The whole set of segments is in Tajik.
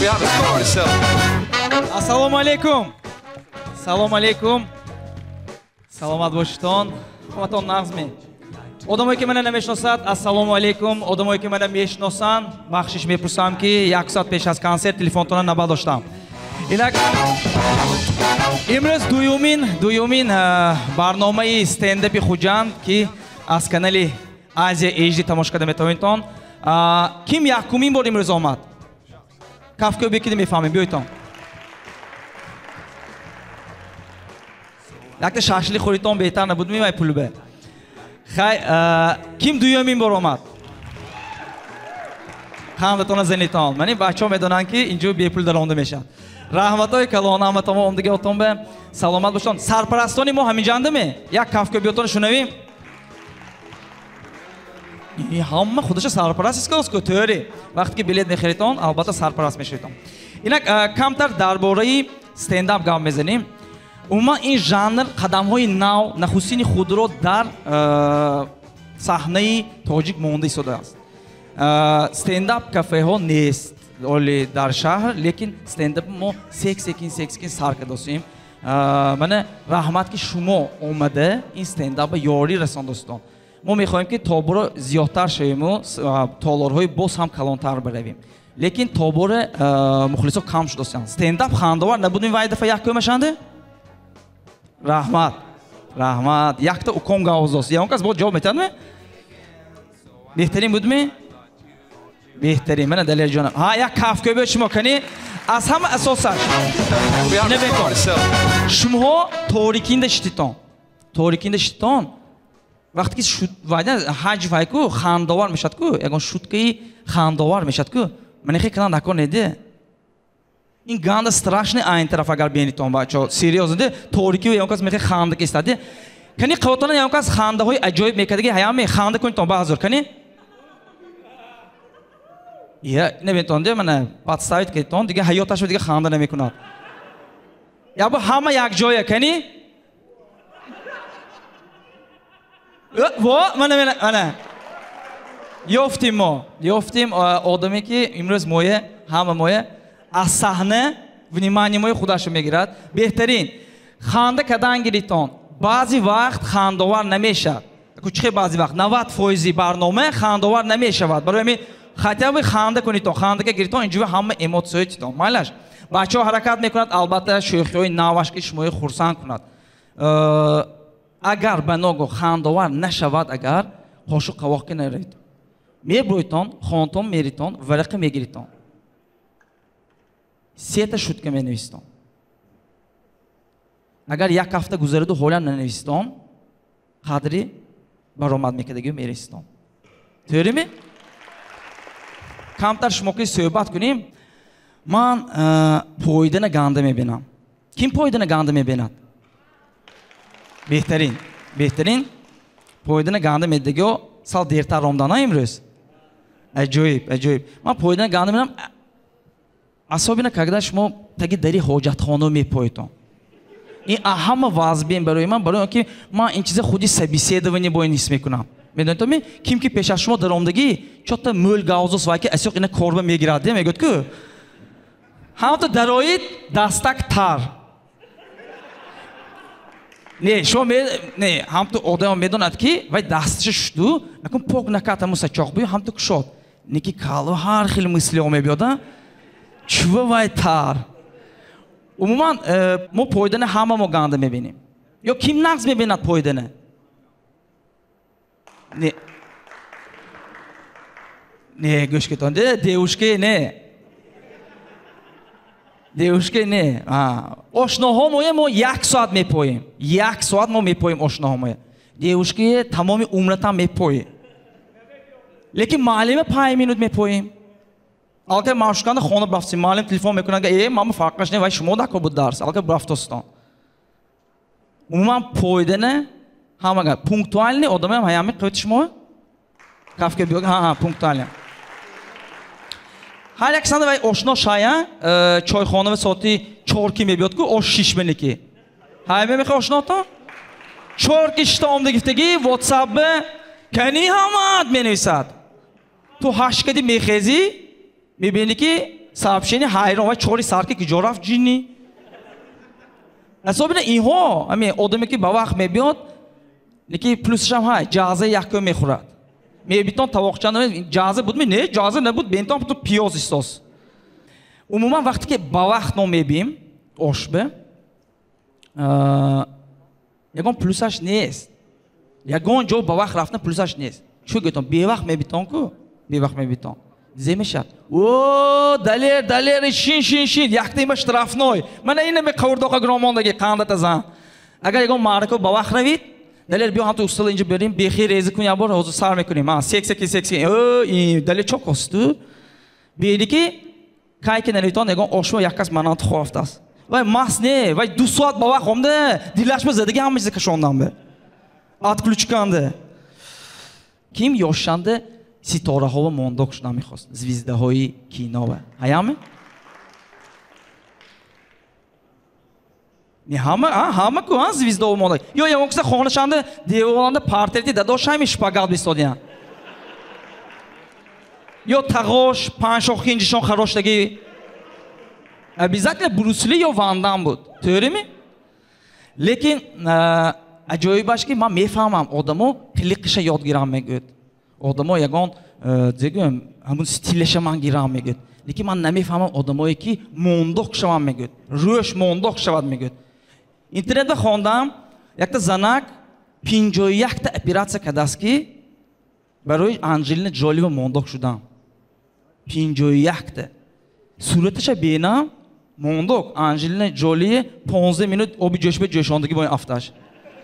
have a story to tell. Assalomu alaykum. Assalomu alaykum. Salomat bo'lishton. Hurmatli nag'zmen. Odamlar ki meni nemeshnosad, assalomu alaykum. Odamlar ki meni meshnosan, baxshish mepursam ki 1 soat pesh az konsert telefondan navbat doshtam. Inak imroz duyumin barnomai stand-up Xo'jand ki az kanali Aziya HD tamoshkada metavintон. Kim yakumin bor imroz omad? Kafka bekidi mefahmim biyoton. Yakta shashlik xoriton behtar nabud mimay pul be. Xay, kim duyomin bor omad? Hamdatona zeniton. Mani bachom medonan ki injo bepul daronda meshan. Rahmatoy kalona amatama omdiga otom be. Salomat boshton. Sarparastoni mo haminjandimi? Yak kafka biyoton shunavim. Hamma xudosha sarparast iskos ko'tari. Vaqti ki bilet mexriton, albatta sarparast meshriton. Inak kamtar darbораи stand-up gap mezanim. Umuman این ژانر قدم‌های نو نخستین خود را در صحنه تاجیک مانده ایستاده است. استنداپ کافه ها نیست ولی در شهر لیکن استنداپ ما سکسکین سر کردیم. من رحمت که شما اومده این استنداپ یاری رساند دوستان. ما می‌خوایم که تابور زیادتر شویم و تالارهای باز هم کلانتر برویم. لیکن تابور مخلصا کم شده است. استنداپ خندوار نبودیم وای دفعه یک کومشانده؟ Rahmat. Yakta ukon gavzosi. Ya onkas bod javob metadmi? Behtarin budmi? Behtarin. Mana Dalil jonim. Ha, yak kafka bo'shmo kani. Az hamma asosan. Ne bekor. Shumho torikinda shtiton. Torikinda shtiton. Vaqti ki shut vayda haj vayku xandovar mishadku. Yagon shutki xandovar mishadku. Mana xekran nakon edi. این گاند страшный айн طرف اگر بینیتون بچه سریوزنده توریکی و یا کس میخواد خانده کیستادی کنی قوتونه یا کس خانده های عجایب میکرده که هیامی خانده کنید تون بازور کنی یا نمیتون ده من پادستایت که تون دیگه حیاتش دیگه خانده نمیکند یا با همه یک جایه کنی و من یافتیم آدمی که امروز مویه همه مویه از صحنه внимание моє خودش میگیرد بهترین خنده کردن گیریتون بعضی وقت خنده‌آور نمیشه کوچه بعضی وقت 90% برنامه خنده‌آور نمیشود برای همین خاطر خنده کنید تو خنده که گیریتون اینجوری همه اموسیونیتون مالش بچه‌ها حرکت میکنند البته شوخی‌های نوش که شما خرسند کند اگر بناگو خنده‌آور نشود اگر قاشق قواق نرید میبرویتون خانتون میریتون ورق میگیریتون سیت شد که می نویستم. اگر یک هفته گذرد و حالا ننویستم، قدری برآمد میکردگی میرستم. توری می؟ کمتر شما که صحبت کنیم، من پایدن گنده میبینم. کیم پایدن گنده میبیند؟ بهترین پایدن گنده میدگی و سال دیرتر رامدانه امروز. عجیب. من پایدن گنده میبینم. Особенно когда шмо таги дари хоҷатхона мепоитон. Ин аҳама вазбин барои ман ки ман ин чиза худи собеседование бо ин ҳис мекунам. Медонитоми ким ки пеш аз шумо дар омдагӣ чота мӯл гавзос вай ки асёқ ина корба мегирад де мегӯяд ку ҳамто дароид дастак тар. Не шумо не ҳамто одам медонад ки вай дасташа шуду накун пок накард ҳамун сачоқ бӯ ҳамто кушод. Не ки калва ҳар хел мислиҳо мебиёда. چوه وای تار عموما ما پایدن همه ما گنده میبینیم یا کیم نقص میبیند پایدنه نه گوش کتون دیوشکه نه آشناها ما 1 ساعت میپاییم 1 ساعت ما میپاییم آشناها ما دیوشکه تمام عمرت هم میپاییم لیکن معلم 5 minut میپاییم Alka maşukanda xona bıraftım. Malim telefon mekunanga mama farklış ne var? Şumo da kabul ders. Alka bıraftostan. Umuman poydene hamaga punktualni odamım hayami kıvıtışmo. Kafka biyo punktualni. Her yaksanda vay oşno şaya çayxona ve saati 4 ki mebiyot ku oş şişmeniki. Hayme mekhe oşno ta? 4 işte omda giftegi WhatsApp کانی همات می نویسد تو هشت کدی میخیزی میبینی که сообщение хайрон ва чори сарки ки ҷораф ҷинни асобина инҳо ами одаме ки ба вақт мебиёд леки плюсшам ҳай ҷазаи яккӯ мехӯрад мебитон тавоқчанда ҷаза будми не ҷаза набуд бентон ту пиёз истос умуман вақте ки ба вақт мо мебием ошбе ягон плюсаш нест ягон ҷо ба вақт рафтан плюсаш нест чӯ гӯтон бевақт мебитон ку бевақт мебитон земешад о далер шин яктаима штрафной мана ина ме қаврдоқа громондаги қандата зан агар ягон маърака ба вақт равид далер биё ҳамто устала инҷа берим бехир реза кунӣ ябор ҳозир сар мекунем секси далер чо косту биеди ки кай ки навитон ягон ошмо як кас манант хорафтааст вай маҳз не вай 2 соат ба вақт омда дилашма задаги ҳама чиза кашондан бе отключканде ким ёшанде ситораҳоро мондок шуда мехост звиздаҳои кинове ҳаяме не ҳама ку звиздаҳо мондок ё ягон киса хонашанда деволанда партрети дадошами шпагат бистодиян ё тағош панҷшохи инҷишон хароштаги обязательно брусли ё вандам буд тӯрими лекин аҷоибаш ки ман мефаҳмам одамо қилиқиша ёд гирам мегӯд одамо ягон дигӯм ҳамун стилеша ман гирам мегӯд лекин ман намефаҳмам одамое ки мондок шавам мегӯд рӯш мондок шавад мегӯд интернетда хондам якта занак 51 оператсия кардааст ки барои Анҷелина Ҷолиева мондок шудам 51 сураташа бинам мондок Анҷелина Ҷолие 15 минут оби ҷӯшба ҷӯшондагӣ бо ин афташ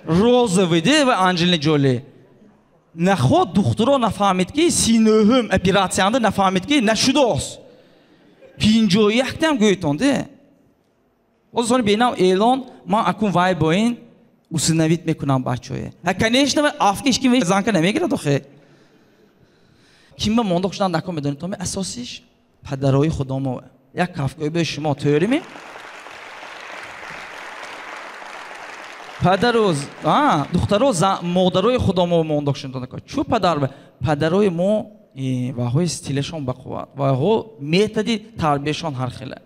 розовый де ва Анҷелина Ҷолие наход духтуро нафаҳмид ки 39 оператсияанда нафаҳмид ки нашудааст 51 там гӯйтон де ҳозир сони бинам эълон ман акун вай бо ин усиновит мекунам бачае конечно афкиш ки занка намегирад охе кимба мондок шудан након медонед то асосиш падарои худомо як кафкои бе шумо тӯрими падароз духтаро модарои худомо мондок шудан чӯ падар падарои мо ваҳои стилешон ба қувват ваҳо методи тарбияшон ҳар хеле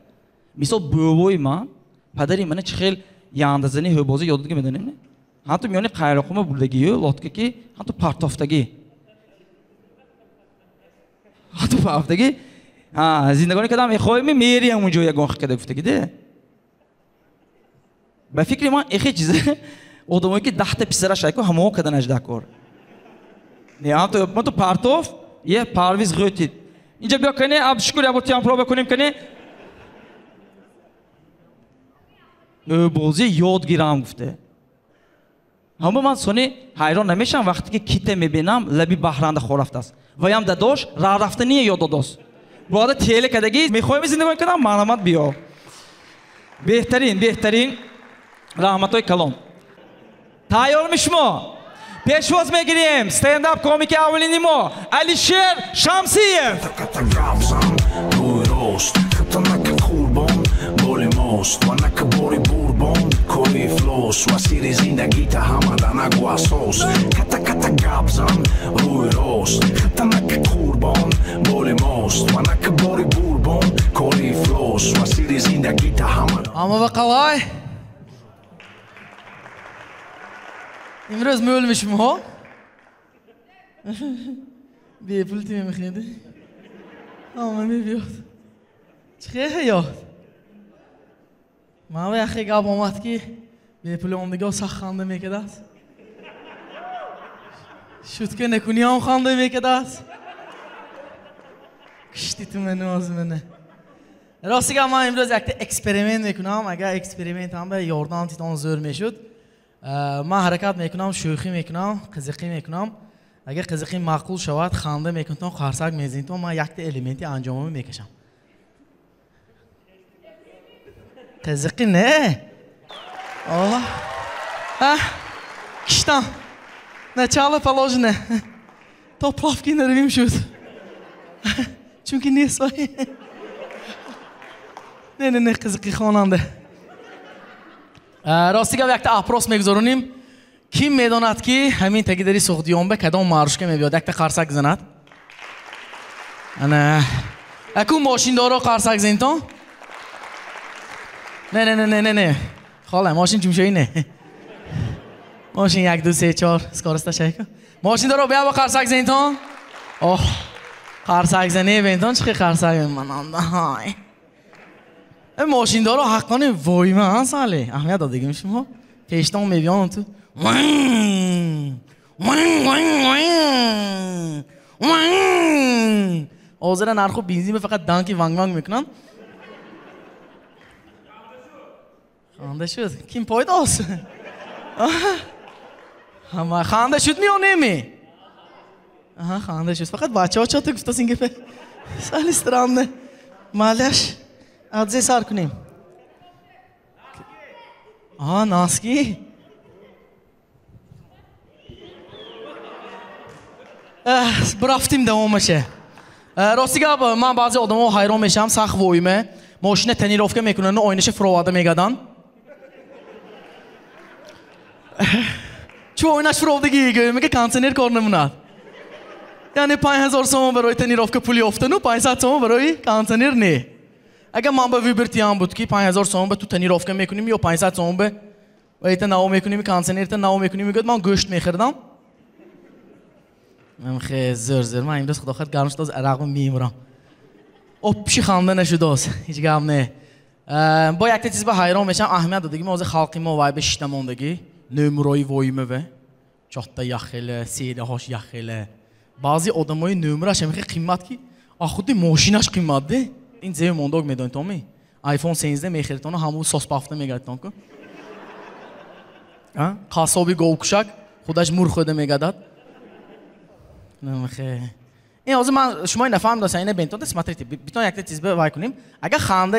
мисол бӯвои ман падари мана чӣ хел яндазани ҳӯбозӣ ёдодагӣ медонем не ҳатто миёни қайроқума бурдагию лотка ки ҳатто партофтагӣ ҳатто партофтагӣ зиндагони кадам мехоҳем мери ҳамунҷо ягон хикада гуфтагӣ де ба фикри ман эхе чиза одамое ки 10 писара шайко ҳамао кадан аждакор не ҳамто партоф е парвиз ғӯтид инҷа биё кане абшукур яботиам пробе кунем кане бозӣ ёд гирам гуфте ҳама ман сони ҳайрон намешам вақте ки ките мебинам лаби баҳранда хорафтааст ваям дадош рафтание ёд додост бояда теле кадагӣ мехоҳем зиндагонӣ кадам маълумат биё беҳтарин раҳматҳои калом тайёрми шумо пешвоз мегирем стендап комики аввалини мо Алишер Шамсиев боли мост ва накбори бурбон коли флос ва сири зиндагита ҳамада нагу асос ката габзан рӯи рост хатанак қурбон боли мост ва накбори бурбон коли флос ва сири зиндагита ҳамада ама ва қалай имрӯз мӯлми шумо бепул тӣ мемехеди ама мебиёд чӣ хел ҳаёт ман ва яхе гап омад ки бепули омдагиҳо сахт ханда мекардааст шутка накуниҳом ханда мекардааст кишти ту меноз мене ростига ман имрӯз якта эксперимент мекунам агар экспериментам ба ёрдам титон зӯр мешуд ман ҳаракат мекунам шӯхӣ мекунам қизиқӣ мекунам агар қизиқӣ маъқул шавад ханда мекунтон қарсак мезинтон ман якта элементи анҷомамо мекашам қизиқӣ не киштам начало положено то плавки наравим шуд чунки несвай не қизиқӣ хонанда ростига якта апрос мегузаронем ким медонад ки ҳамин тагидари сухдиёнбе кадом маърушка мебиёд якта қарсак занад ана اكو ماشین دارو قرصک زینتون نه خاله ماشین جمشوی نه ماشین 1 2 3 4 سکارستا شیکا ماشین دارو بیا با قرصک زینتون اوه قرصک زنی بینتون چه قرصک من های ماشین دارو حقانه وای من ساله اهمیت داد دیگه میشم ها پیشتون میبیان تو آذر نرخو بنزین به فقط دانکی وانگ وانگ میکنن خانده شد کیم پایداست همه خانده شد میانه آها خانده شد فقط بچه ها چطور گفت این گفه سال استرامده مالش ادزه سار کنیم آها ناسکی برفتیم دوامشه راستی که من بعضی آدم ها حیران میشم سخت وایمه ماشین تنیروفکه میکنن و آینش فروواده میگدن چون آینش فروودگی میگه کانسنر کار نموند یعنی 5000 تومان برای تنیروفکه پولی افتن و 500 تومان برای کانسنر نه اگه من به ویبرتی هم بود که 5000 تومان به تو تنیروفکه میکنیم یا 500 تومان به ایت ناو میکنیم کانسنر ناو میکنیم میگه من گوشت میخردم من خیلی زر من امروز خدا خواهد گرمش داز عراق میمرم پیشی خانده نشد داز هیچ گم نه با یک چیز به حیران میشم اهمیت دادگی ما از خلقی ما وای به شتماندگی نمرای وایمه و چهتا یخله سیده هاش یخله بعضی آدمای نمرهش هم خیلی قیمت کی خود ماشینش قیمت ده این زیر مونداگ میدونید تومی آیفون 13 میخریدن و همون ساس پافته میگردن که قصابی گوکشک خودش مور خوده میگدد نمیخه این از من شما نفهم داشتن اینه بینتون دستماتریتی بیتون یک چیز به کنیم اگه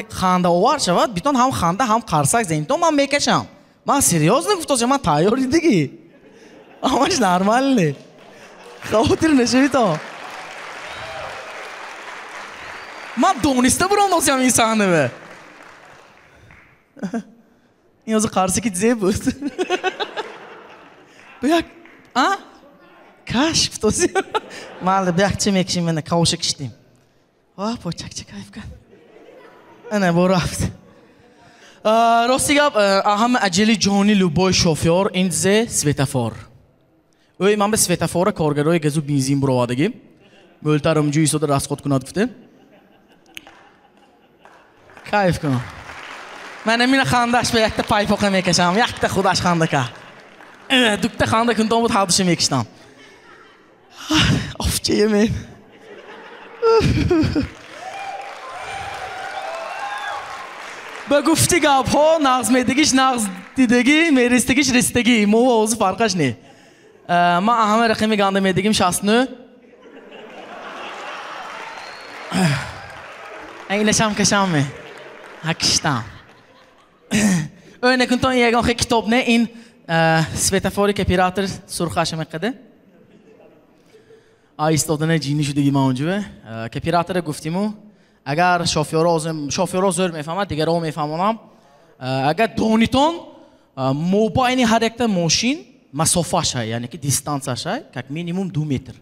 خنده آور شود بیتون هم خنده هم قرصک زینتون من میکشم من سریوز نگفتم من تایاری دیگه همش نرماله خاطر نشوی تو من دونسته برام داشتم این صحنه به این از قرصکی دیزه بود بیاک کشف توزی مال بیاک چه میکشیم من کاوش کشتیم پاچک چه کیف کن انا برو رفت راستی گپ اهم اجلی جانی لوبای شوفیور این ز سویتافور اوی من به سویتافور کارگروی گزو بنزین بروادگی مولتارم جوی سود راست خود کناد گفته کیف کنم من نمی‌دونم خاندش به یک تا پای پاکه میکشم یک تا خودش خانده که دوکته خانده کندم بود حادثه میکشتم افچه من به گفتی گپ ها نغز میدگیش نغز دیدگی میرستگیش رستگی مو و اوزو فرقش نه ما همه رقمی گنده میدگیم 69 اینش هم کشمه هکشتم öyle kunton yegan xek kitobne in svetafori kepirator surxash meqede ayistodane jini shudagi mavjue kepirator guftimu agar shofyora zo'r mefahmad digar o mefahmonam agar doniton mobayni har ekta moshin masofash hay ya'ni ki distansash hay как minimum 2 metr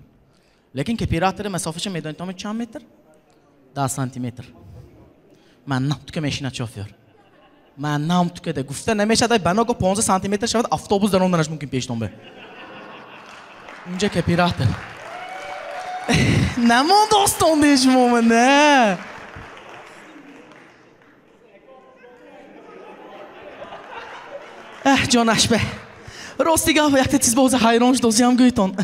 lekin kepirator masofash medonitom chand metr 10 santimetr man namt ke mashina shofyor من نام تو که گفته نمیشه دای بنا گو 15 سانتی متر شود اتوبوس در اونش ممکن پیش نمبه اینجا که پیراته نمون دوستان دیش مومنه جانش به راستی گفت یک چیز باز حیرانش دوزیم گویتون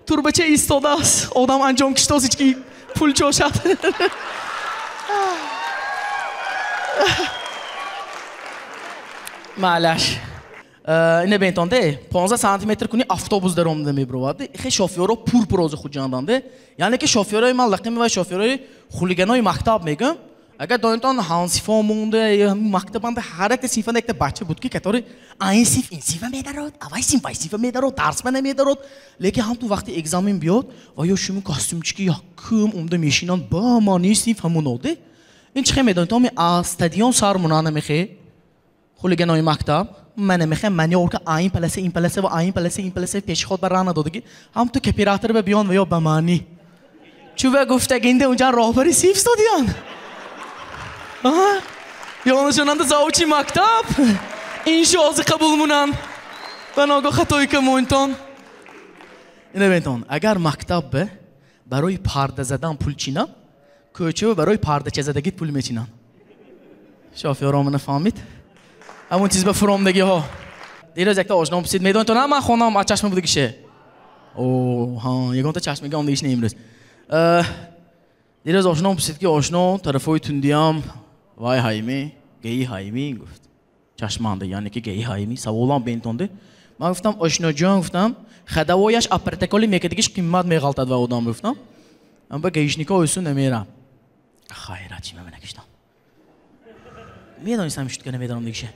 تو بچه ایستاده است آدم انجام کشته است که پول چاشد معلش اینه بینتانده 15 سانتی متر کنی اتوبوس در اومده میبرواده خیلی شوفیورا پور پروز خود جاندانده یعنی که شوفیورای من لقیم و شوفیورای خولیگانای مکتب میگم اگر دانتان هانسیفا مونده یا مکتبانده هر یک سیفان یک بچه بود که کتاری این سیف این سیفا میدارد اوای سیف وای سیفا میدارد درس من نمیدارد لیکن هم تو وقتی اگزامین بیاد و یا شما کاستومچکی یا کم اومده میشینن با مانی سیف همون اوده این چه میدانتام استادیوم سرمونانه میخه خولیگانای مکتب من میخوام منیور که این پلسه و این پلسه پیش خود برانه دادگی هم تو کپیراتر به بیان و یا بمانی چوبه گفتگینده اونجا راهبری سیف استادیان یانشاننده زاوچی مکتب این شازی قبول مونن و ناگاه خطایی که مونتان اینه بینتان اگر مکتب به برای پرده زدن پول چینم کوچه برای پرده چه زدگی پول میچینن شافیارامونه فهمید همون چیز به فرامدگی ها دیروز یک تا آشنام پسید میدون تو نه من خونم چشم بوده گیشه اوه ها یکم تا چشم میگم دیش نیمروز دیروز آشنام پسید که آشنا طرفای تندیم وای هایمی گیی هایمی گفت چشمانده یعنی که گیی هایمی سوالام بینتونده من گفتم آشنا جان گفتم خداوایش اپرتکالی میکردیش قیمت میغلطد و آدم گفتم من با گیشنیکا اوسون نمیرم خیرت چی من نکشتم میدونستم شد که نمیدونم دیگه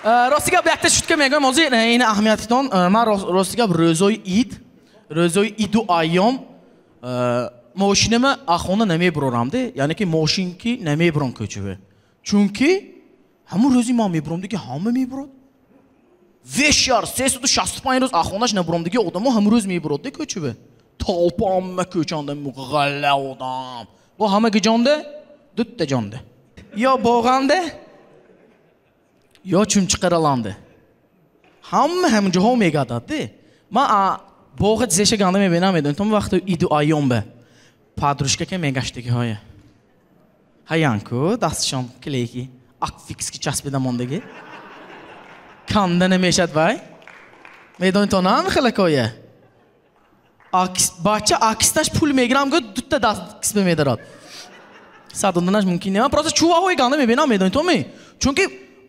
راستیگه بیاکت شد که میگم موضوع این اهمیتیتون من راستیگه روزای اید و ایام ماشینم اخونه نمیبرم ده یعنی که ماشین کی نمیبرم کوچه چونکی همون روزی ما میبرم دیگه همه میبرد وشار 365 روز اخونش نبرم دیگه آدمو همون روز میبرد دیگه کوچه talpa amma köçəndə müğəllə odam. Bu hamı gıcandı, düt də candı. Ya boğandı, ya çümçüqıralandı. Hamı həmcə ho megadadı. Ma boğu zeşə qandı məbinəm edin. Tam vaxtı idu ayom be. Padruşka ke megaştı ki haya. Hayanku, dastşam kileki. Ak fix ki çaspıda mondagi. Kandane meşat vay. Meydon tonan xalakoya. بچه عکسش پول میگیرم گفت دو تا دست کس به میدارد صدوندنش ممکن نیست پس چوها های گانده میبینم میدونی تو می چون که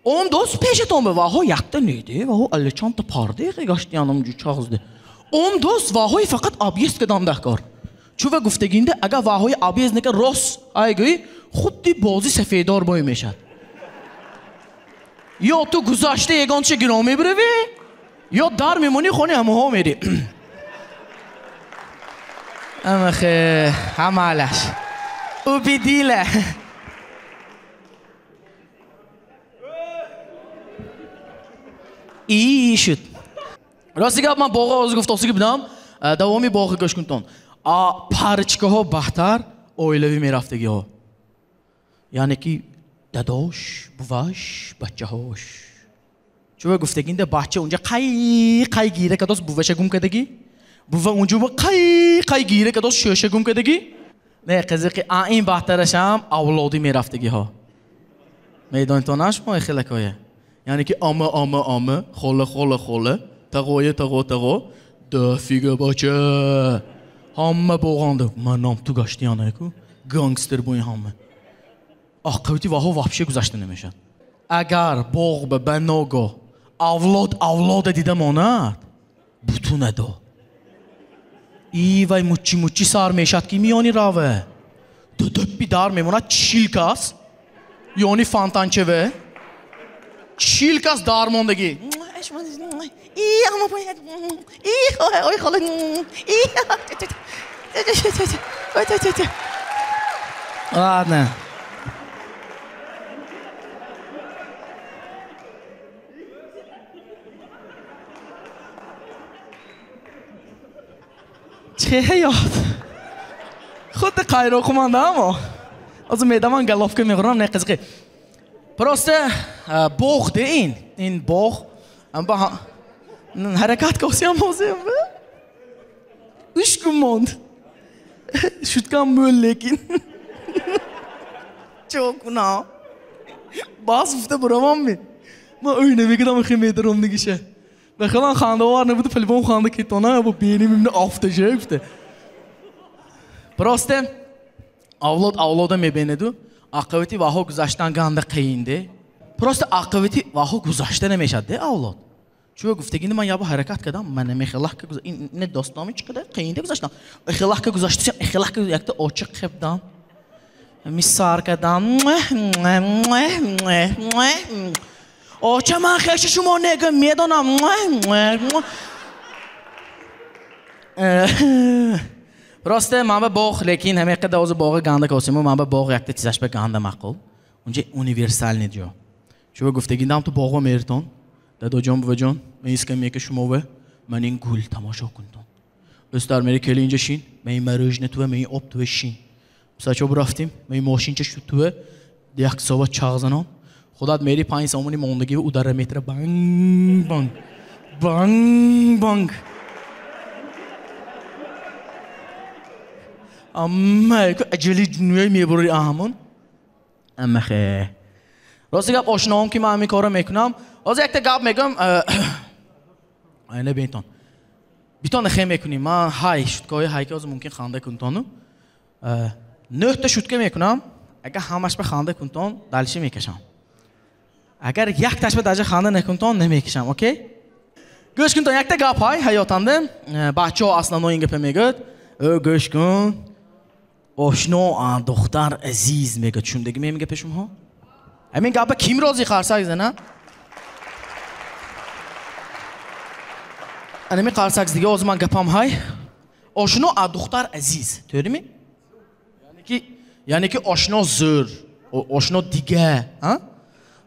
اون دوست پیشتون به واها یکته نیده واها الی چند تا پارده گشتی انم جو چازده اون دوست واهای فقط آبیست که دانده کار چوه گفتگینده اگر واهای آبیست نکه راست آیگوی خودی بازی سفیدار بای میشد یا تو گذاشته یگانچه گرامی بروی یا در میمونی خونی همه ها میری اما خیلی همه علش او بیدیله iyi şut. Rastgele ben bağı az guftasıgı bidam. Davamı bağı göç kunton. Parçka ha bahtar, oylevi meraftegi ha. Yani ki dadaş, buvaş, bacca hoş. Çoğu guftaginde bahçe onca kay gire kados buvaşa gum kadegi. Buva onca bu kay gire kados şöşe gum kadegi. Ne kızı ki این bahtarasham avlodi meraftegi ha. Meydan tonash mı xilakaya. Yani ki ama xola taqoya dafiga bacha hamma bo'g'andi manam tu gashtiyanku gangster bu hamma aqavti vaho вообще guzashta nemishad agar bog' be banogo avlod didam onad butunado vay muchi sar meshad ki miyoni rave dodoppi dar memonad chilkas yoni fantancheve Çilkas darmondagi. İyi ama bu. İyi oy xala. İyi. Ладно. چه یاد خود قایرو کومانده اما از میدان گلافکه میگرم نه قزقی Просто Бог değil, Бог, ama hareket kasıyorum o zaman. Üç gün mond, şutkan möllekin, çok na, bazı hafta buramam mı? Ma öyle bir kadar mı ederim ne gişe? Bakılan xanda var ne bu telefon xanda kitona bu benim ne hafta şeyfte. Просто avloda mebenedu. Akıveti vaho guzashtan ganda qiyindi. Prosta akıveti vaho guzashta nemeshad avlod. Shu guftagini man yaba harakat qadam man nemikhlah ka ne dostami chiqadi qiyindi guzashtan. Ikhlah ka guzashta ikhlah ka yakta ochiq qibdan. Misar qadam. Ocha man xesh shuma nega medonam. Proste من به باغ لیکن همه قد از باغ گنده کاسیم من به باغ یک چیزش به گنده مقول اونجا اونیورسال نیست شو گفتگی دام تو باغ میرتون دادو جان بو جان من اسکم یک شما و من این گل تماشا کنم استرمری کلی اینجا شین می مروج نتوه می آب توه شین بساچو برفتیم می ماشین چش توه دیگه صبح چاغزنم خودت میری 5 سامونی موندگی و او در متر بانگ بانگ بانگ بانگ اما اجلی جنوی میبری آهمون اما خیلی راستی گپ آشناهم که من همین کارو میکنم از یک تا گپ میگم اینه بینتون بیتون خیلی میکنیم من های شدگاهی های که از ممکن خانده کنتانو نه تا شدگاه میکنم اگر همش به خانده کنتان دلشی میکشم اگر یک تاش به درجه خانده نکنتان نمیکشم اوکی گوش کن تو یک تا گپ های حیاتنده بچه ها اصلا این گپ میگد گوش کن آشنا دختر عزیز میگه چون دیگه میگه پیشم ها همین گپ کیم رازی خرسک زنه انمی خرسک دیگه از من گپم های آشنا دختر عزیز توری می یعنی که آشنا زر آشنا دیگه ها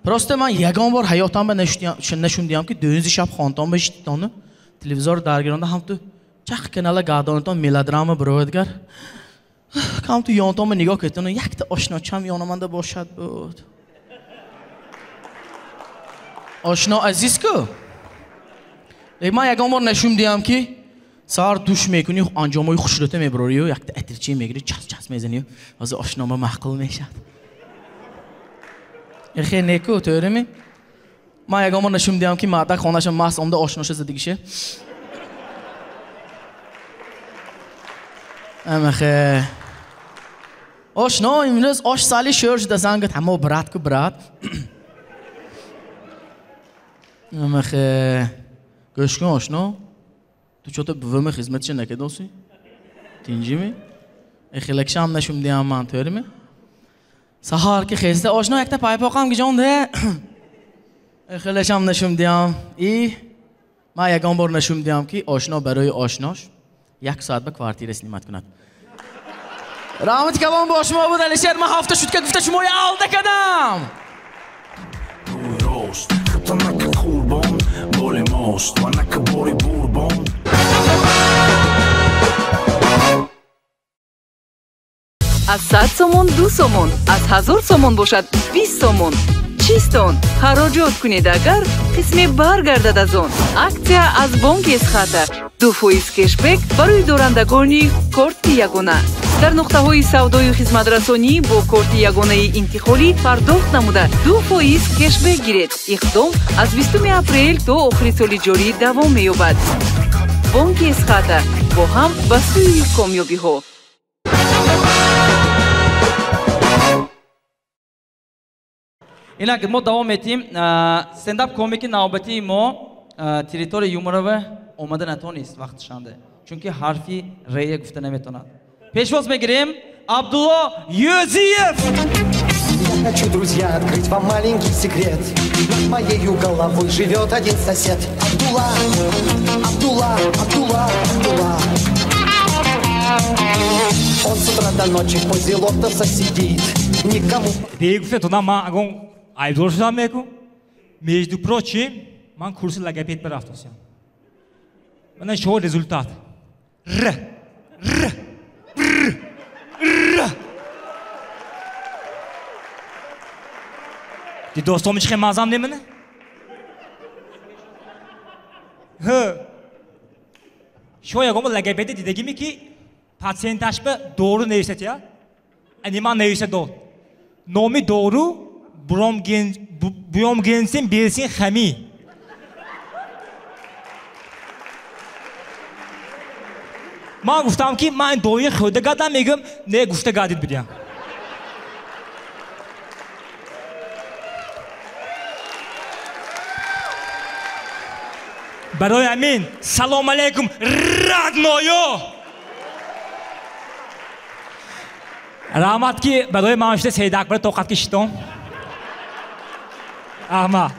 پرسته من یگان بار حیاتم به نشوندیم که دونزی شب خانتان بشتیدانه تلویزیون درگیرانده هم تو چخ کنال گادانتان میلودرام برودگر کام تو یانتام نگاه کردن یک تا آشنا چم یانمنده باشد بود آشنا عزیز که من یکم بار نشون دیم که سار دوش میکنی انجامای خوشرته میبری و یک تا اترچی میگیری چس میزنی از آشنا ما محقل میشد خیلی نیکو توره می من یکم بار نشون دیم که مادر خانه‌ش ماست عمده آشناش زدگیشه اما خیلی آشنا امروز آش سالی شرج دزنگت همه برات که برات اما خیلی گوش کن آشنا تو چطور بوم خدمتش نکردوسی تینجی می خیلی کشم نشون دیم من توری می سهار که خسته آشنا یک تا پای پاکم گیجانده خیلی کشم نشون دیم من یکم بار نشون دیم که آشنا برای آشناش 1 ساعت به کوارتیر اسلیمت کند رحمتی که با شما بود علی شهر من هفته شد که گفته شما یالده کدم از 100 سومون 2 سومون از 1000 سومون باشد 20 سومون چیستون خراجات کنید اگر قسمی برگردد از اون اکسیا از بانک اسخاطر 2% کشبک برای دورندگانی کارت یگانه در نقطه‌های سودای و خدمترسانی با کارت یگانه انتقالی پرداخت نموده 2% کشبک گیرید اقدام از 20 اپریل تا آخر سال جاری دوام می‌یابد بانک اسخاطر با هم به سوی کامیابی ها اینا که ما دوام میتیم استنداپ کمدی نوبتی ما تریتوری یومورو اومده نتونست وقت شنده چون که حرفی ری گفته نمیتونه پیشواز میگیریم عبدالله یوزیف Я хочу, друзья, открыть вам маленький секрет. Над моею головой живет один сосед. Абдулла, Абдулла, Абдулла, Абдулла. Он с утра до ночи возле лотоса сидит. Никому... Бегуфе туда магон айдол шудам меку. Между прочим, ман курсы логопед берафтасям. Мана шо результат. Р. Ди достом чихе мазам немene? Şoya gomu logopedi dedegimi ki patsiyentaş be doğru neyse ya. Animan neyse doğru. Nomi doğru Bromgensin bilsin xami. من گفتم که من دوی خودگادم میگم نه گفتگادید بدیم برای امین سلام علیکم رادنویو رحمت کی برای مامشته سید اکبر توقت کشیدم اما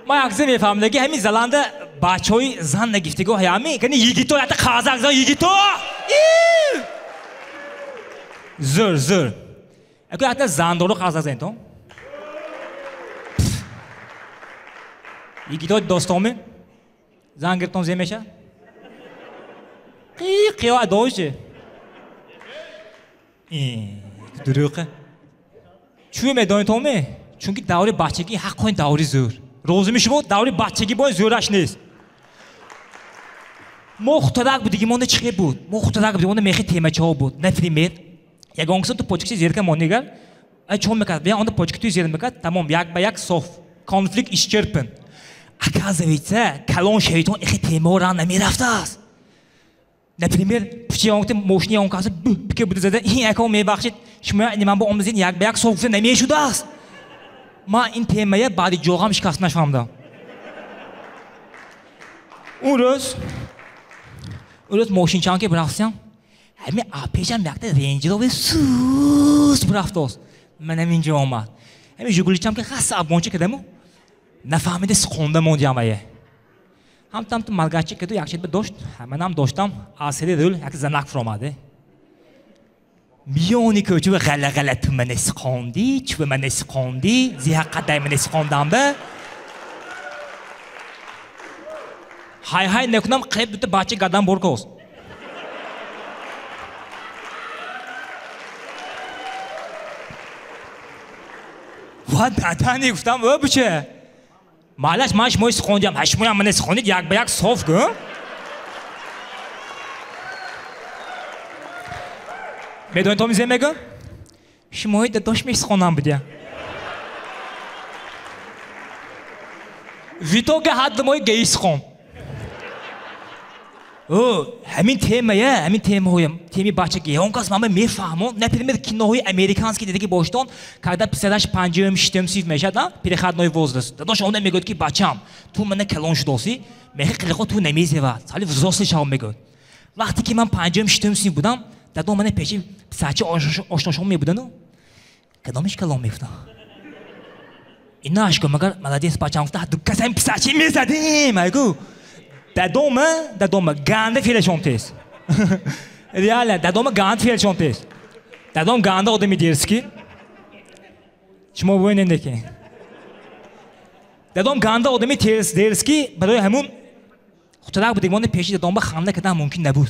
ما یکزه میفهمده که همین زلنده بچه‌های زن نگفتگو هیامی کنی یگیتو یا تا قازاقزا یگیتو زر اگه حتی زن دارو قازاقزا این تو یگیتو دوستامه زنگ گرفتم زمشه قیقی دوشه دروغه چوی میدانی تومه چون که دوری بچگی حق کنی دوری زور روزی میشه بود دوری بچگی باید زورش نیست مختلق بود دیگه مونده چیه بود مختلق بود مونده میخی تیمه چه بود نفریمید یک آنکسون تو پوچکی زیر که مونیگر چون میکرد بیا آن تو پوچکی توی زیر میکرد تمام یک به یک صاف کنفلیکت اشچرپن اکازویته کلون شیطان ایخی تیمه را نمیرفته است نپریمیر پچی آنکت موشنی آنکاس بکه بوده زده این اکاو میبخشید شما این من با آموزین یک به یک صاف نمیشده است ما این تیمه بعدی جوغم شکست نشوندم اون روز موشین چان که برفتم همین آپیشم وقت رنج رو به سوس برفت است منم اینجا آمد همین جگولیچم که خاص ابونچه کدامو نفهمیده سخونده موندیامه هم تام تو مالگاچه که تو یک چیز به داشت منم داشتم آسیده دل یک زنک فرامده میونی که تو غلط من سخوندی چه من سخوندی زی حق من سخوندم به های نکنم قریب دوتا بچه گردن برکوز و دادانی گفتم و بچه مالش ماش موی سخوندیم هشموی من سخوندید یک به یک صاف گم میدونی تو میزه میگم شمایی داداش میش سخوندم بودیم ویتو که حد موی گیش سخون همین تیمه تیمی بچگی اون کس من میفهمم نپیدم که نوعی امریکانسکی دیگه باشتون کادا پسرش پنجم ششم سیف میشد نه پیری خد نوعی وزرست داداش اون میگه که بچم تو من کلون شدوسی میگه خیلی تو نمیزه سالی وزرسش هم میگه وقتی که من پنجم ششم سیف بودم دادم من پیشی ساچه آشناشون میبودن کدامش کلون میفتم اینا اشکو مگر ملادیس بچم گفت دکتر ساچه میزدیم میگه دادم گنده فیلشون تیست ریاله دادم گند فیلشون تیست دادم گنده آدمی دیرسکی شما ببینید که دادم گنده آدمی دیرسکی برای همون خودت بودیم من پیشی دادم با خنده کردن ممکن نبود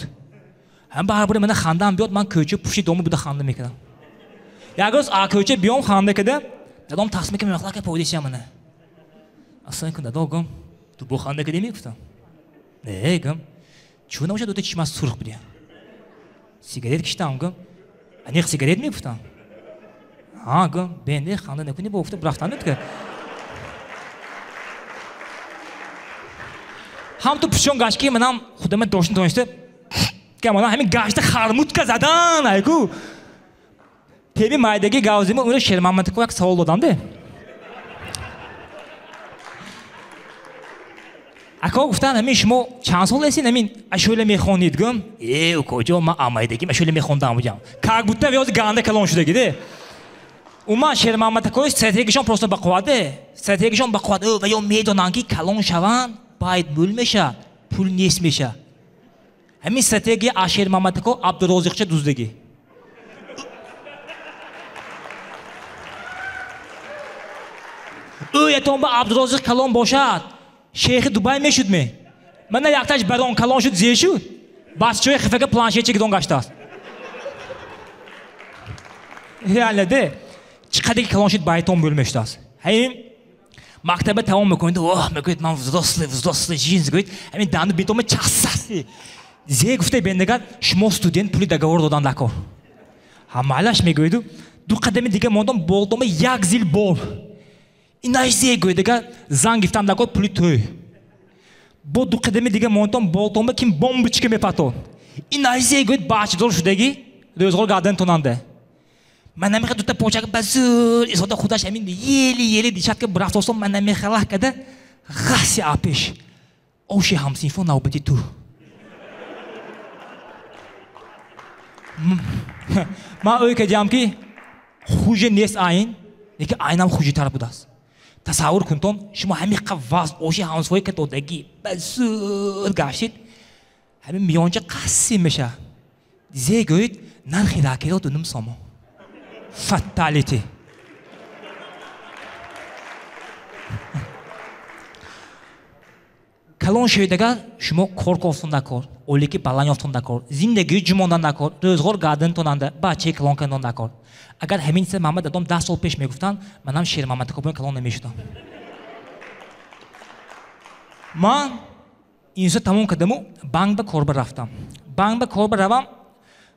هم بار من خنده بیاد من کوچه پوشی دوم بود خنده میکردم یک روز کوچه بیام خنده کرده دادم تصمیم که میخواد که پولیسی منه اصلا کن دادم تو بو خنده کردی میگفتم نه گم چون نمیشه دوتا چشم سرخ بدیم سیگارت کشیدم گم انیق سیگارت میگفتم ها گم بنده خنده نکنی با افته برفتنت که هم تو پشون گشکی منم خودم داشته که منم همین گشت خرموت که زدن ایگو تیمی مایدگی گاوزیمه اون رو شرمامت کو یک سوال دادم ده اکا گفتن همین شما چند سال هستین همین اشوله میخونید گم او کجا من آمایدگی اشوله میخوندم بودم کاغ بوده ویاز گنده کلون شده گیده اوما شرمامت کوی استراتژیشون پروسه بقواده استراتژیشون بقواده و یا میدونن که کلون شون باید مول میشه پول نیست میشه همین استراتژی شرمامت کو عبدالرازق چه دوزدگی او یتون با عبدالرازق کلون باشد شیخ دبی میشد می من نه یکتاش برون کلان شد زیر شد بس چوی خفه که پلانشی چی گدون گشته است یعنی ده چقدر کلان شد بایتون بولمشته است همین مکتبه تمام میکنید میگوید من وزرسل جینز گوید همین دانو بیتوم چخصاسی زیر گفته بندگان شما استودنت پولی دگاور دادن لکار همالش میگوید دو قدم دیگه موندم بولدم یک زیل بول ایناش زیر گویدگان زنگ گفتم لکار پولی توی با دو قدم دیگه موندم بولدم کیم بمب چیکه میپاتون ایناش زیر گوید باش دور شدگی روزگار گردن توننده من نمیخواد دوتا پوچک بزرگ از خودش همین یلی دیشب که برفت واسم من نمیخواد کده غاسی آپش اوشی همسین فون نوبتی تو ما اوی که جام کی خوجه نیست آین لیکن آینم خوجی تر بود است تصور کنتم شما همین قواز اوشی همسوی که تو دگی بزرگ گشتید همین میانجا قسی میشه دیزه گوید نرخی راکی رو دونم سامو fatality کلان شوید اگر شما کار کردن نکار، اولی که بالای افتون نکار، زندگی جمعان نکار، روزگار گردن توننده، بچه کلان کردن نکار. اگر همین سه محمد دادم 10 سال پیش میگفتن، منم شیر محمد کابل کلان نمیشدم. من این سه تمام کردم و بانک به کار رفتم. بانک به کار روم.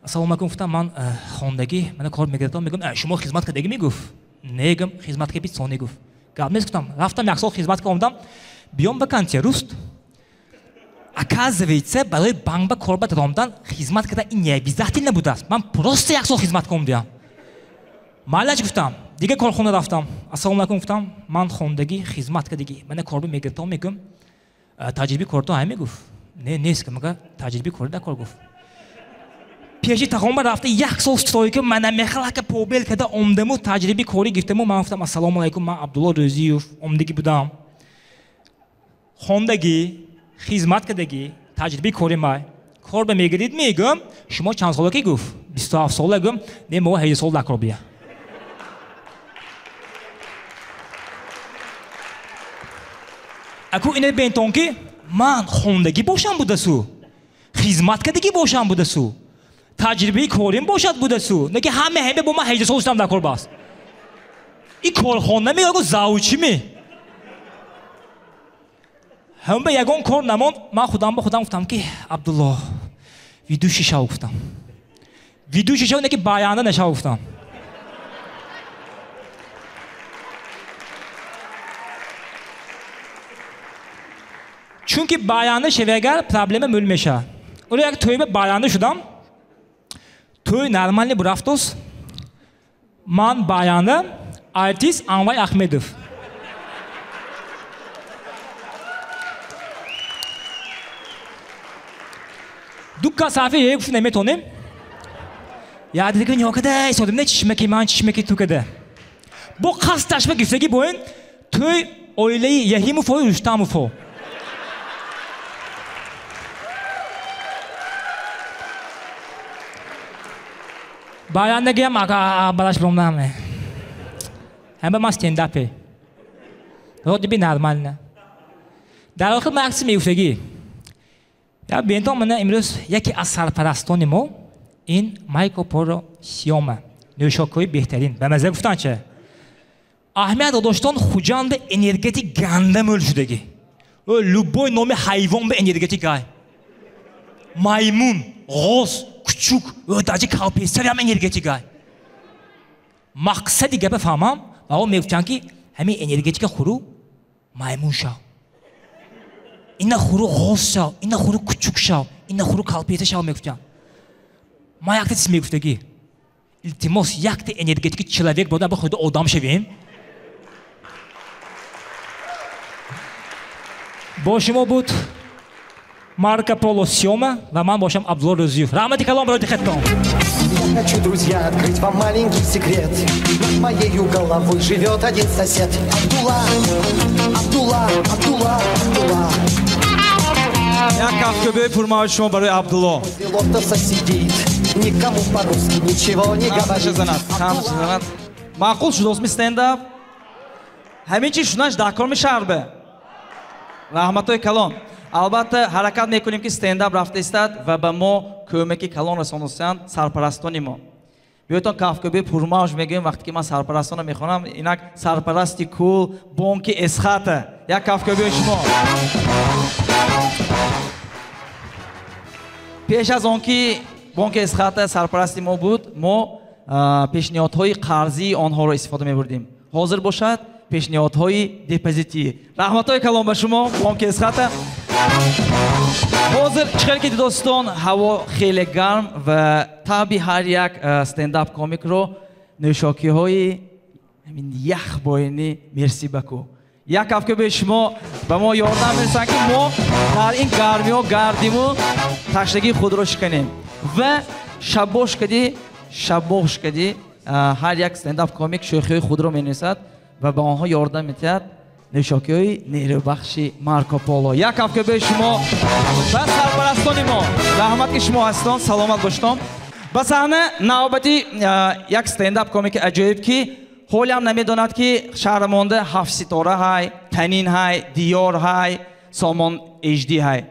سلام علیکم گفتم من خواندگی من کار میگردم میگم شما خدمت کردگی میگفت نگم خدمت که 20 سال نگفت گفتم گفتم رفتم یک سال خدمت کردم بیام вакансия روست оказывается برای بانک به کار رفتن خدمت کردن این не обязательно بود است من просто یک سال خدمت کردم مالش گفتم دیگه کارخونه رفتم السلام علیکم گفتم من خواندگی خدمت کردگی من کار میگردم میگم تجربه کردم همین گفت نه نیست که مگه تجربه کرده کار گفت پیشی تقام رفته یک سال استادی که من میخوام که پوبل کده اومدم و تجربه کاری گرفتم و من گفتم السلام علیکم من عبدالله رضیوف اومدگی بودم خواندگی خدمت کردگی تجربه کاری ما کار به میگیرید میگم شما چند ساله کی گفت 27 ساله گم نه ما 8 سال دکار بیا اكو اینه بینتون که من خواندگی باشم بوده سو خدمت کردگی باشم بوده سو تجربه کاریم باشد بوده سو نه که همه با ما 8 سال استم دکار باست این کارخانه میگه زاوچی می هم به یگان کار نموند من خودم با خودم گفتم که عبدالله ویدیو شیشه گفتم ویدیو شیشه نه که بیانه نشه گفتم چون که بیانه شویگر پرابلم مول میشه اون یک توی به بیانه شدم توی نرمالی برافتوس من بیانه artist Anvay Ahmedov دکا صافی یک گفت نمیتونیم یاد دیگه نیوکده سودم نه چشمکی من چشمکی تو کده با خاص تشمه گفتگی باین توی اویلی یهیمو فوی رشتامو فو بیان نگیم آقا بالاش برام نامه همه ما استنداپه رو دیبی نرمال نه در آخر مکسی میگفتگی یا بینتون من امروز یکی از سرپرستان ما این مایکو پورو سیومه نوشاکوی بهترین به مزه گفتن چه احمد داشتن خوجان به انرژی گنده مول شدگی لوبوی نام حیوان به انرژی گای مایمون غوز küçük ödacı kalpiyse hem energetik ay. Maksadi gibi fahmam, ama mevcut ki hem energetik khuru maymun şav. İnne khuru ghoz şav, inne khuru küçük şav, inne khuru kalpiyse şav mevcut. Mayakta siz mevcut ki. İltimos yakta energetik человек burada bu khoda adam şevim. Boşuma bud. Марко Поло Сёма, Роман Бошам Абдулла Рузиев. Рамати Калом, бродите хэттон. Я хочу, друзья, открыть вам маленький секрет. Над моею головой живет один сосед. Абдулла, Абдулла, Абдулла, Абдулла. Я кафе пурмаю шумо барои Абдулла. Возле лотоса сидит, никому по-русски ничего не говорит. Маъқул шудост стендап. Ҳамин чи шунаш дакор мешарбе. Раҳматои калон. البته حرکت میکنیم که استنداپ رفته است و به ما کمکی کلان رسانوسیان سرپرستانی ما بیایتون کافکوبی پرماش میگیم وقتی که من سرپرستان میخوانم اینک سرپرستی کول بانک اسخاته یک کافکوبی شما پیش از آن که بانک اسخاته سرپرستی ما بود ما پیشنهادهای قرضی آنها را استفاده میبردیم حاضر باشد پیشنهادهای دپوزیتی رحمتهای کلان به شما بانک اسخاته حاضر چخیر که دوستان هوا خیلی گرم و طبعی هر یک استنداپ کامیک رو نوشاکی های یخ باینی مرسی بکو یک هفته به شما به ما یاردم میرسن که ما در این گرمی و گردیمون تشتگی خود رو شکنیم و شباش کدی هر یک استنداپ کامیک شوخی خود رو مینویسد و به آنها یاردم میتید نوشاکی های نیروبخشی مارکو پولو یک هفته به شما و سرپرستان ما رحمت که شما هستان سلامت باشتم بس همه نوبتی یک استنداپ کامیک عجیب که حالی هم نمیداند که شهر مانده 7 ستاره های تنین های دیار های سامان اجدی های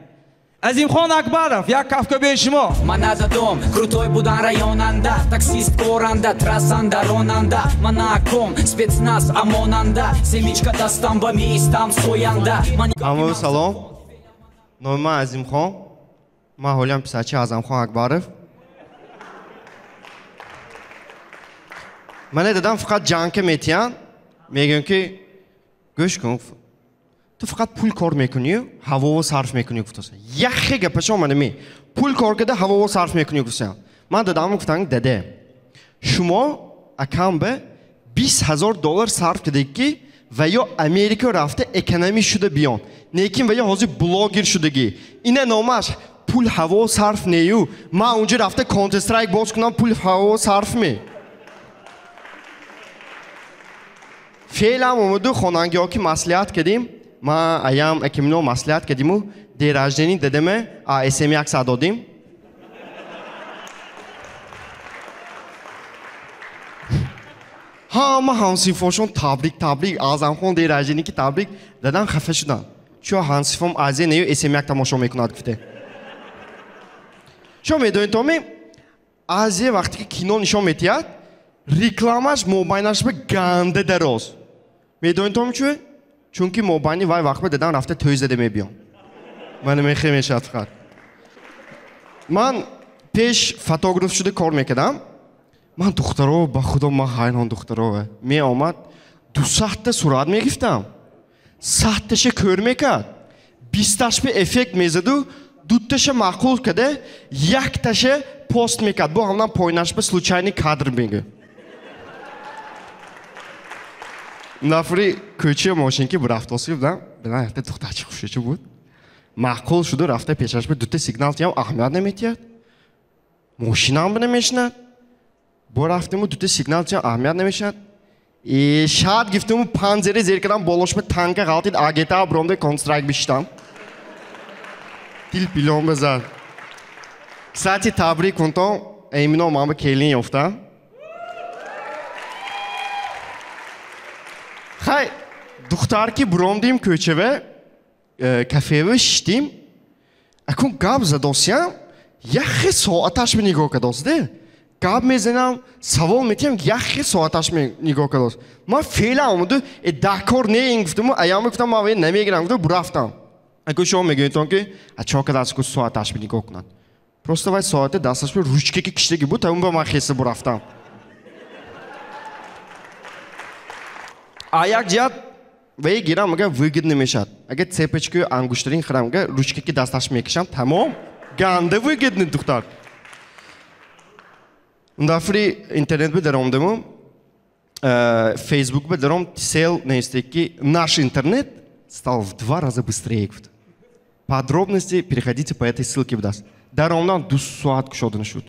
عظیم خان اکبرов یک کافکو به شما من از دوم کروتوی بودن رایاننده تاکسیست کورنده تراسنده روننده من اکم спецназ اماننده سمیچکا دستم با میستم سوینده همه سلام نام من عظیم خان من حالیم پسرچی عظیم خان اکبرов من دیدم فقط جنگ میتین میگن که گوش کن تو فقط پول کار میکنی و هوا و صرف میکنی گفتم یخی گپش اومدم پول کار کرده هوا و صرف میکنی گفتم من دادم گفتم داده شما اکام به $20,000 صرف کرده کی و یا امریکا رفته اکونومی شده بیان نیکیم و یا حاضر بلاگر شدگی اینه نامش پول هوا و صرف نیو من اونجا رفته کانتر استرایک باز کنم پول هوا و صرف می فعلا اومدو خاننگی ها که مصلحت کردیم ما ایام اکیمنو مصلحت کردیم و دیراجدنی دادیم اسمی عکس دادیم ها ما هانسیفوشون تبریک آزم خون دیراجدنی که تبریک دادن خفه شدن چون هانسیفوم ازی نیو اسمی عکس تماشا میکند گفته شما میدونید تومی ازی وقتی که کینو نشون میتید ریکلامش موبایلش به گنده دراز میدونید تومی چوه؟ چون که موبایلی وای وقت به دادن رفته توی زده میبیام من میخواه میشد فقط من پیش فوتوگراف شده کار میکردم من دخترها با خدا من حیران دخترها می آمد 200 صورت میگفتم 100 کار میکرد 20 به افکت میزد و 2 معقول کرده 1 پست میکرد با همون پایینش به случайний کادر میگه نفری کوچه ماشینکی برفتاسی بودم بنا یه دخترچه خوشش بود معقول شده رفته پیشش به 2 سیگنال تیم اهمیت نمیتید ماشینم به نمیشند با رفتیم و 2 سیگنال تیم اهمیت نمیشند شاید گفتم پنجره زیر کردم بالاش به تانک غلطید آگیتا برامده کنسترایک بیشتم دیل پیلون بزن کساتی تبریک کنتم ایمینو من به کلین یافتم خیلی دختر که برامدیم کوچه و کافه و شدیم اکن گاب زداسیم یخی ساعتش می نگاه کداسته گاب میزنم سوال میتیم یخی ساعتش می نگاه کداست ما فعلا آمدو دکار نه این گفتم ایام گفتم ما نمیگیرم گفتم برفتم اکن شما میگویتون که اچا کداست که ساعتش می نگاه کنند پروسته وای ساعت دستش به روچکی که کشتگی بود تا اون با من خیسته برفتم آیک جات وی گیرم مگه ویگید نمیشد اگه цепочку انگشترین خرم مگه روچکی که دستش میکشم تمام گنده ویگید نه دختر اون دفعه اینترنت بدارم دمم فейсбук بدارم сел на истеки наш интернет стал в 2 раза быстрее подробности переходите по этой ссылке в даст даромдан 2 ساعت кушода шуд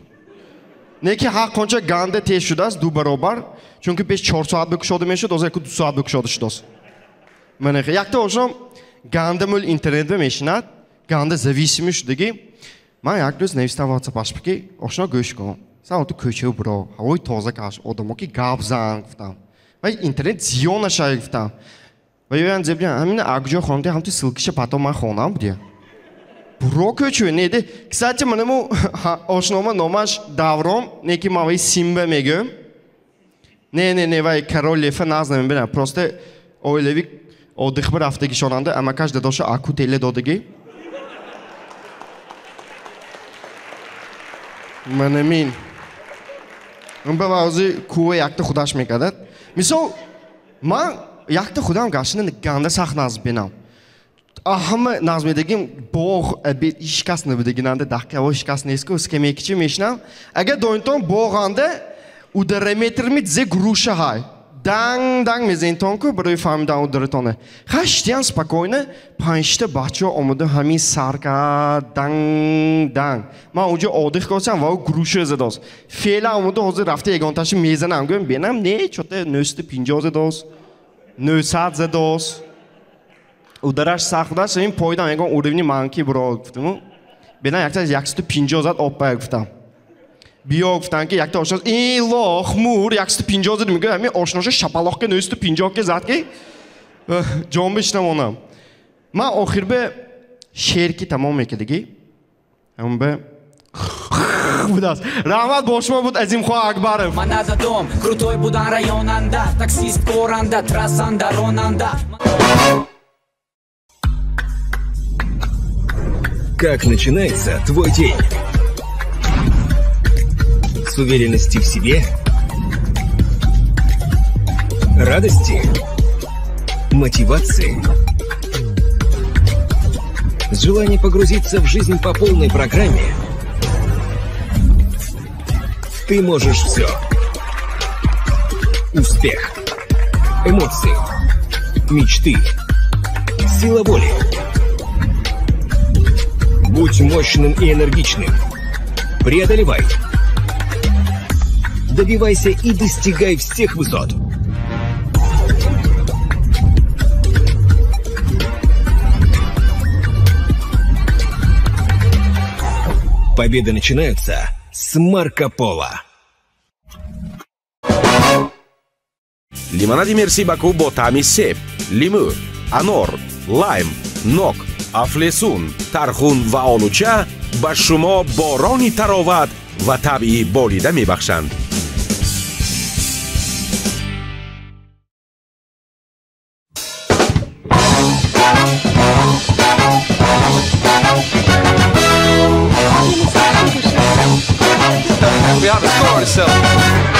неки ҳақ қонча ганде тез шудааст 2 баробар чунки пеш 4 ساعت бекушода мешуд озир 2 ساعت бекушода шудааст манех якта ошам ганде мул интернет мешинад ганде зависимӣ шудагӣ ман як рӯз навистам ватсапаш ки ошно гӯш кун сам ту кӯчаи биро ҳавои тоза каш одамо ки гап зан гуфтам вай интернет зиён нашай гуфтам ва ёян зебиан ҳамин акҷо хонди ҳам ту силкиша пато ман хонам будия буро кӯчу неде кстати манаму ошнома номаш даврон неки ман вай симба мегӯм не вай король лефа наз намебинам просто оилави отдых ба рафтагишонанда амакаш дадоша аку теле додагӣ манамин он ба вази кӯва якта худаш мекардад мисол ман якта худам гашина ганда сахт назм бинам ҳама назмедагим боғ шикаст набудагинанда дахкаво шикаст нестку скамейкичи мешинам агар доинтон боғанда ударометрми зе груша ҳай данг мезентонку барои фаҳмидан ударатоне хаштиян спокойно 5 бачаҳо омада ҳамин сарка данг ман унҷо одих кардам ва груша задост феълан омада ҳозир рафта ягонташи мезанам гӯям бинам не чота 950 задост 900 задост удараш сахт будааст ин пойдам ягон уровни манки биро гуфтам бинам якта 150 зад оппа гуфтам биё гуфтан ки якта ошнос лох мур 150 зад мегӯям ҳамин ошноша шапалоқка 950 ки зад ки ҷон бишнам онам من آخر به شعر کی تمام میکردگی همون به بود است رحمت با شما بود عظیم خواه اکبرов من از دом крутой будан районанда таксист коранда трассанда ронанда. Как начинается твой день? С уверенности в себе? Радости? Мотивации? С желанием погрузиться в жизнь по полной программе? Ты можешь все. Успех, эмоции, мечты, сила воли. Будь мощным и энергичным. Преодолевай. Добивайся и достигай всех высот. Победы начинаются с Марко Поло. лимонади мерси баку бо таъми себ, лимӯ, анор, лайм, нок, афлесун, тархун ва олуча ба шумо борони тароват ва табъи болида мебахшанд. We have a score to sell.